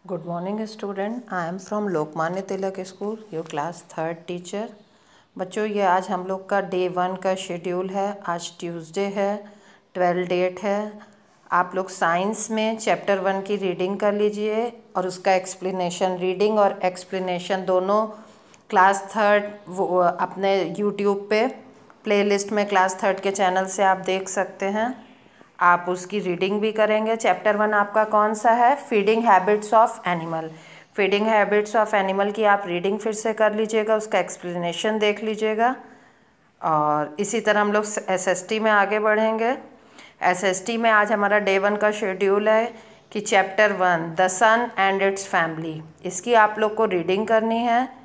Good morning student. I am from Lokmanya Tilak school, your class 3rd teacher. बच्चों, ये आज हम लोग का डे 1 का शेड्यूल है। आज ट्यूसडे है, 12 डेट है। आप लोग साइंस में चैप्टर 1 की रीडिंग कर लीजिए और उसका एक्सप्लेनेशन, रीडिंग और एक्सप्लेनेशन दोनों क्लास 3rd वो अपने यूट्यूब पे प्लेलिस्ट में क्लास 3rd के चैनल से आप देख सकते हैं। आप उसकी रीडिंग भी करेंगे। चैप्टर 1 आपका कौन सा है? Feeding habits of animal. Feeding habits of animal की आप रीडिंग फिर से कर लीजिएगा, उसका एक्सप्लेनेशन देख लीजिएगा। और इसी तरह हम लोग एसएसटी में आगे बढ़ेंगे। एसएसटी में आज हमारा डे 1 का शेड्यूल है कि chapter 1 the sun and its family, इसकी आप लोग को रीडिंग करनी है।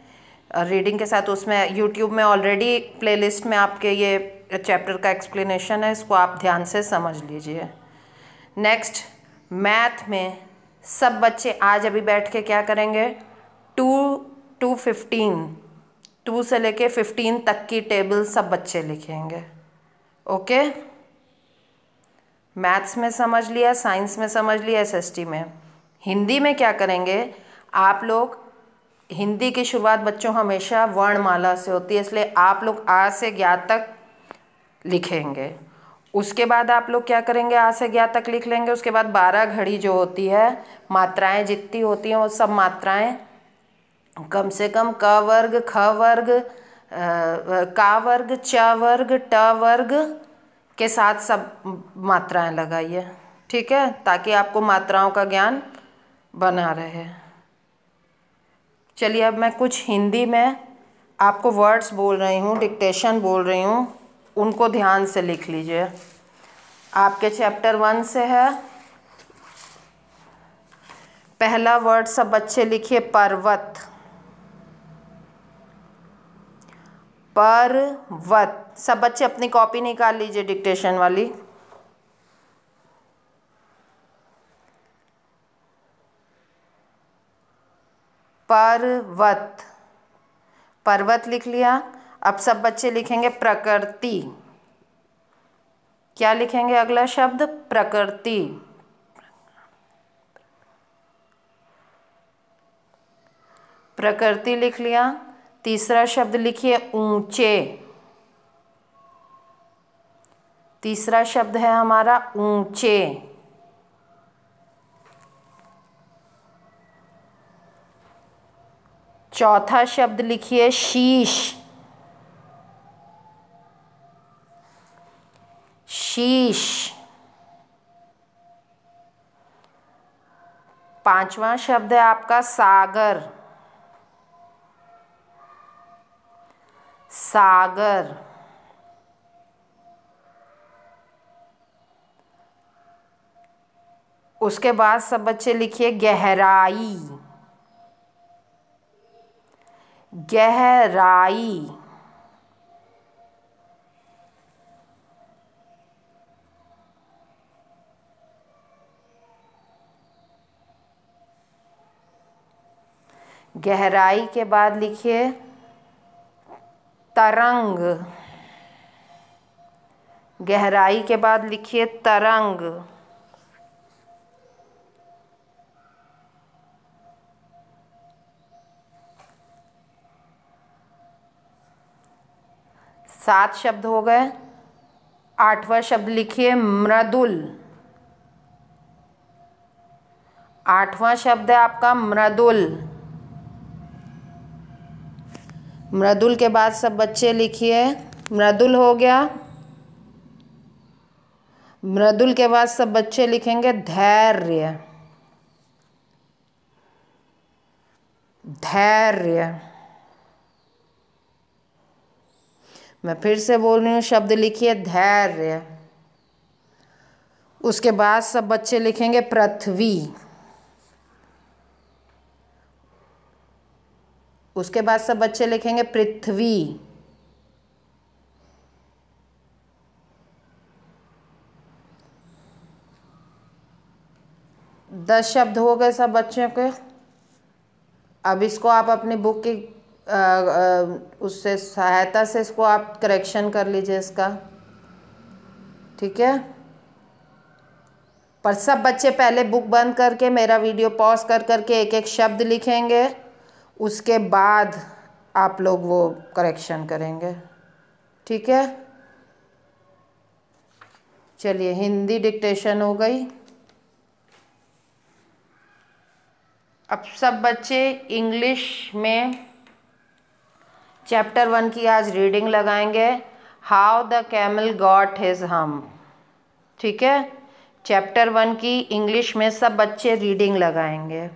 रीडिंग के साथ उसमें यूट्यूब में ऑलरेडी प्लेलिस्ट में आपके ये चैप्टर का एक्सप्लेनेशन है, इसको आप ध्यान से समझ लीजिए। नेक्स्ट, मैथ में सब बच्चे आज अभी बैठ के क्या करेंगे? 2 से लेके 15 तक की टेबल सब बच्चे लिखेंगे। ओके, मैथ्स में समझ लिया, साइंस में समझ लिया, एसएसटी में। हिंदी में क्या करेंगे आप लोग? हिंदी की शुरुआत बच्चों हमेशा वर्णमाला से होती है, इसलिए आप लोग आ से ज्ञा तक लिखेंगे। उसके बाद आप लोग क्या करेंगे? आ से ज्ञा तक लिख लेंगे। उसके बाद 12 घड़ी जो होती है, मात्राएं जितनी होती हैं वो सब मात्राएं कम से कम क वर्ग, ख वर्ग, का वर्ग, च वर्ग, ट वर्ग के साथ सब मात्राएं लगाइए। ठीक है, ताकि आपको मात्राओं का ज्ञान बना रहे। चलिए, अब मैं कुछ हिंदी में आपको वर्ड्स बोल रही हूँ, डिक्टेशन बोल रही हूँ, उनको ध्यान से लिख लीजिए। आपके चैप्टर 1 से है। पहला वर्ड सब बच्चे लिखिए, पर्वत। पर्वत। सब बच्चे अपनी कॉपी निकाल लीजिए डिक्टेशन वाली। पर्वत। पर्वत लिख लिया। अब सब बच्चे लिखेंगे प्रकृति। क्या लिखेंगे? अगला शब्द प्रकृति। प्रकृति लिख लिया। तीसरा शब्द लिखिए ऊंचे। तीसरा शब्द है हमारा ऊंचे। चौथा शब्द लिखिए शीश। शीश। पांचवा शब्द है आपका सागर। सागर। उसके बाद सब बच्चे लिखिए गहराई। गहराई। गहराई के बाद लिखिए तरंग। गहराई के बाद लिखिए तरंग। सात शब्द हो गए। आठवां शब्द लिखिए मृदुल। आठवां शब्द है आपका मृदुल। मृदुल के बाद सब बच्चे लिखिए, मृदुल हो गया। मृदुल के बाद सब बच्चे लिखेंगे धैर्य। धैर्य। मैं फिर से बोल रही हूँ, शब्द लिखिए धैर्य। उसके बाद सब बच्चे लिखेंगे पृथ्वी। उसके बाद सब बच्चे लिखेंगे पृथ्वी। दस शब्द हो गए सब बच्चों के। अब इसको आप अपनी बुक की उससे सहायता से इसको आप करेक्शन कर लीजिए इसका। ठीक है, पर सब बच्चे पहले बुक बंद करके मेरा वीडियो पॉज कर करके एक एक शब्द लिखेंगे, उसके बाद आप लोग वो करेक्शन करेंगे, ठीक है। चलिए, हिंदी डिक्टेशन हो गई। अब सब बच्चे इंग्लिश में चैप्टर 1 की आज रीडिंग लगाएंगे, how the camel got his hump, ठीक है। चैप्टर 1 की इंग्लिश में सब बच्चे रीडिंग लगाएंगे,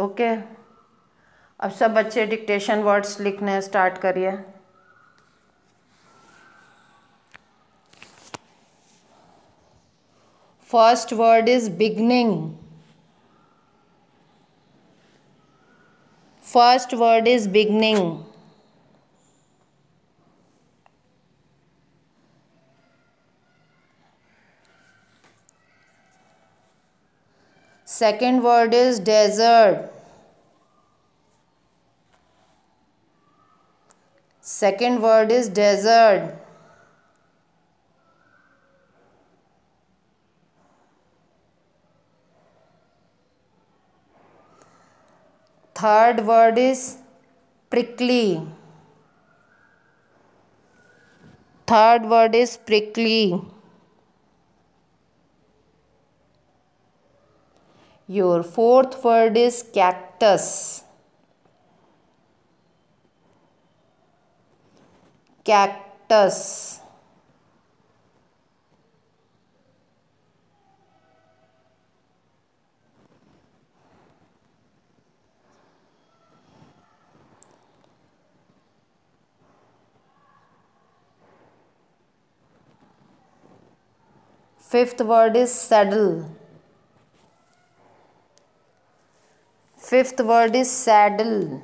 ओके। अब सब बच्चे डिक्टेशन वर्ड्स लिखने स्टार्ट करिए। First word is beginning. First word is beginning. Second word is desert. Second word is desert. Third word is prickly. Third word is prickly. Your fourth word is cactus. Cactus. Fifth word is saddle. Fifth word is saddle.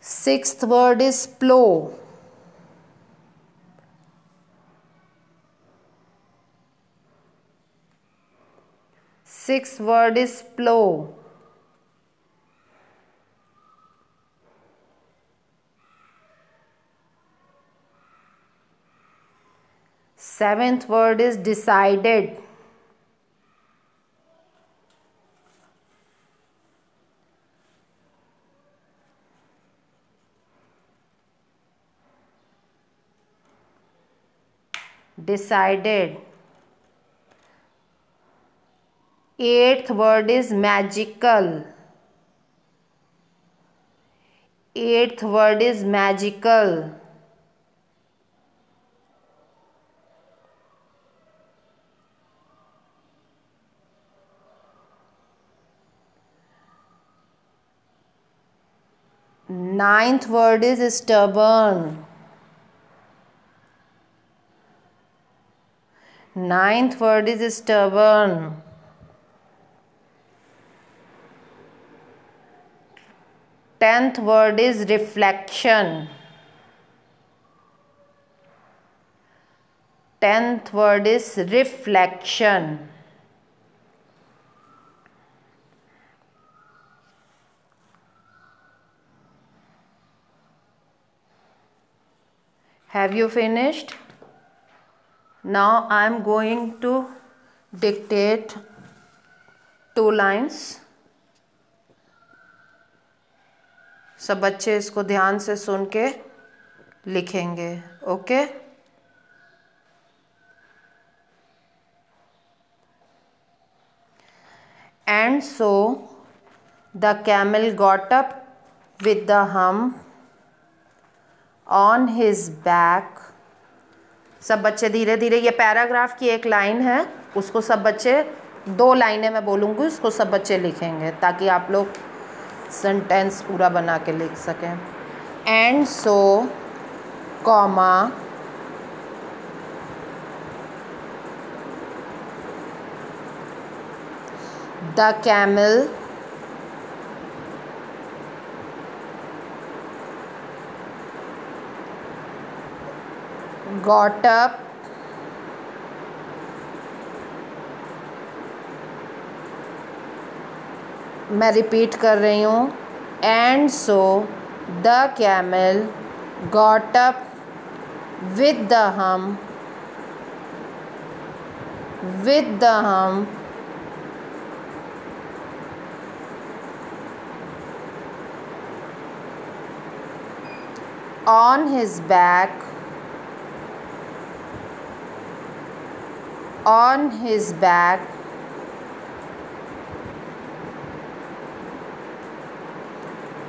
Sixth word is plow. Sixth word is plow. Seventh word is decided. Decided. Eighth word is magical. Eighth word is magical. Ninth word is stubborn. Ninth word is stubborn. Tenth word is reflection. Tenth word is reflection. Have you finished? Now I am going to dictate 2 lines. सब बच्चे इसको ध्यान से सुन के लिखेंगे, okay. And so the camel got up with the hump on his back. सब बच्चे धीरे धीरे, ये पैराग्राफ की एक लाइन है, उसको सब बच्चे 2 लाइनें मैं बोलूँगी, उसको सब बच्चे लिखेंगे ताकि आप लोग सेंटेंस पूरा बना के लिख सकें। And so comma the camel got up मैं रिपीट कर रही हूँ, and so the camel got up with the हम on his back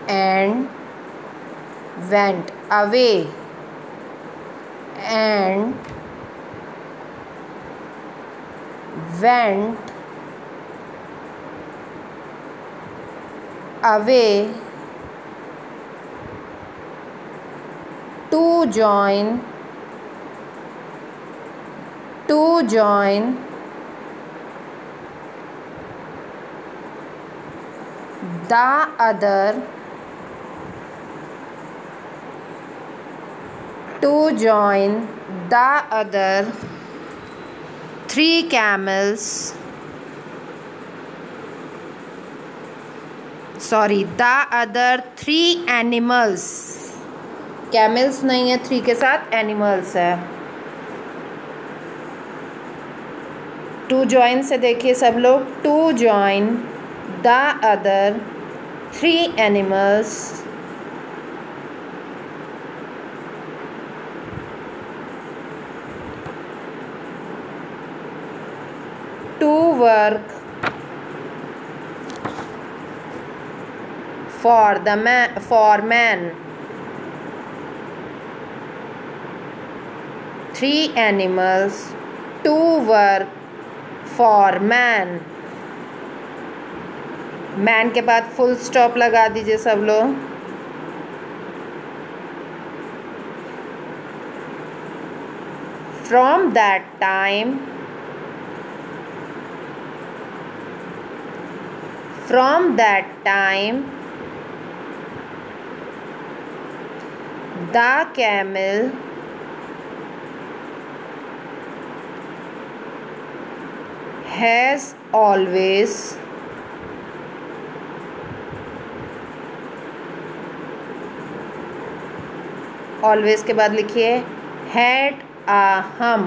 and went away to join the other three camels. The other three animals. Camels नहीं है, 3 के साथ animals है। टू जॉइन से देखिए सब लोग, to join the other 3 animals to work for man 3 animals to work for man। Man के बाद फुल स्टॉप लगा दीजिए सब लोग। From that time the camel has always के बाद लिखिए had a hum।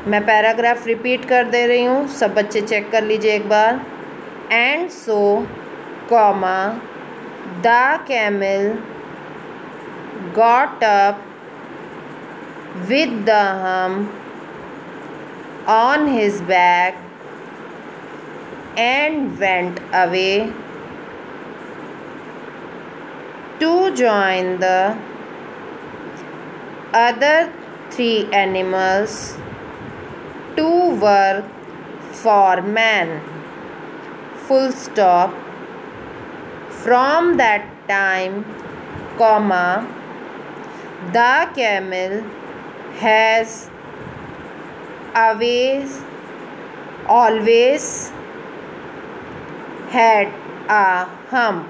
मैं पैराग्राफ रिपीट कर दे रही हूँ, सब बच्चे चेक कर लीजिए एक बार। And so comma the camel got up with the hum on his back and went away to join the other 3 animals to work for man, full stop। From that time, comma, the camel has always had a hum।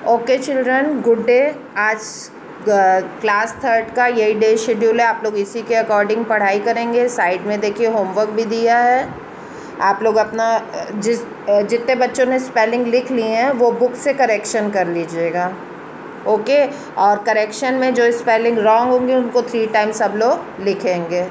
Okay children, good day. आज class 3 का यही day schedule है, आप लोग इसी के according पढ़ाई करेंगे। साइड में देखिए होमवर्क भी दिया है, आप लोग अपना जितने बच्चों ने स्पेलिंग लिख लिए हैं वो बुक से करेक्शन कर लीजिएगा। ओके, और करेक्शन में जो स्पेलिंग रॉन्ग होंगे उनको 3 टाइम्स सब लोग लिखेंगे।